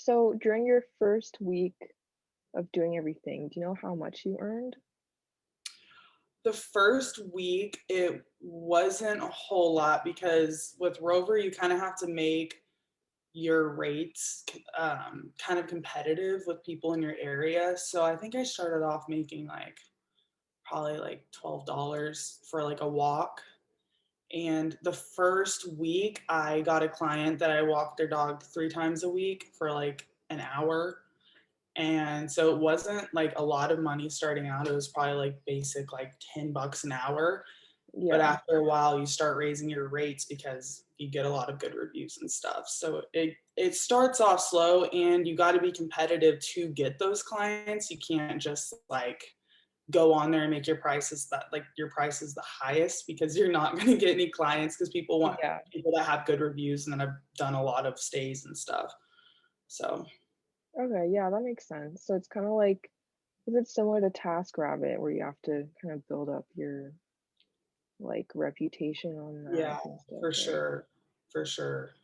So during your first week of doing everything, do you know how much you earned? The first week, it wasn't a whole lot because with Rover, you kind of have to make your rates kind of competitive with people in your area. So I think I started off making like probably like $12 for like a walk. And the first week, I got a client that I walked their dog 3 times a week for like an hour. And so it wasn't like a lot of money starting out. It was probably like basic, like $10 an hour. But Yeah. after a while, you start raising your rates because you get a lot of good reviews and stuff. So it starts off slow, and you got to be competitive to get those clients. You can't just like go on there and make your prices that like your price is the highest because you're not going to get any clients because people want Yeah. people that have good reviews and then have done a lot of stays and stuff. So Okay, yeah, that makes sense. So it's kind of like, is it similar to TaskRabbit where you have to kind of build up your like reputation on that yeah, and stuff, for right? sure, for sure.